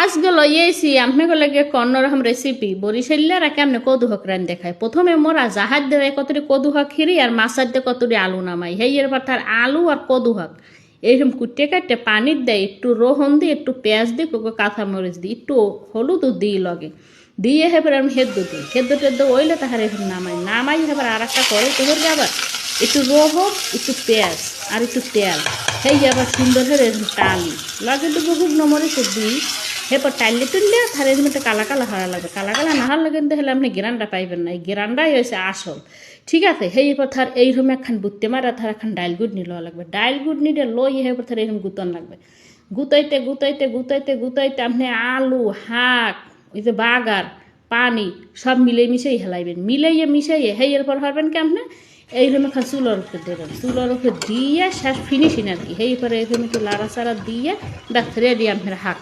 আজকে লইয়েছি আপনাকে লাগে অন্যরকম রেসিপি বরিশাল্লার আর কেমনে কদু হক রান দেখায়। প্রথমে মোরা জাহাজ দেয় কতটি কদু হক খিরি আর মাছার দিয়ে কতটি আলু নামাই, হেই এর পর তার আলু আর কদু হক এইরকম কুটে কাটে পানির দেয়, একটু রোহন দিই, একটু পেঁয়াজ দিই, কাঁচামরিচ দিই, একটু হলুদও দিই লগে দিয়ে হেবার আমি হেদ্দ দিই, হেদ্দ টেদ্দ ওইলে তাহার এখন নামাই হেবার আর একটা করে তোর আবার একটু রোহন, একটু পেঁয়াজ আর একটু তেল, হেই আবার সুন্দর হয়ে এরকম টালি লগে একটু শুকনো মরিচ দিই। এরপর টাইলে টুললে তাহলে এরকম একটা কালা কালা হওয়া লাগবে, কালা কালা না হওয়ার লাগে হলে আপনি গেরানটা পাইবেন না, এই গেরানটাই হয়েছে আসল। ঠিক আছে, সেই পর থার এইরকম একখান বুটতে মারা থার একখান ডাইল গুড় নিয়ে লওয়া লাগবে, ডাইল গুড় নিয়ে লই এরপর থার এরকম গুতন লাগবে, গুতাইতে গুতাইতে গুতাইতে গুতাইতে আপনি আলু শাক ওই যে বাগার পানি সব মিলে মিশাই হেলাইবেন, মিলাইয়ে মিশাইয়ে হেই এরপর হবেন কি আপনি এইরকম এখন চুলোর উপরে দেবেন, চুলোর উপরে দিয়ে শেষ ফিনিশিং আর কি, সেই পরে এরকম একটু লাড়া চাড়া দিয়ে ব্যাস রেডি আপনার শাক।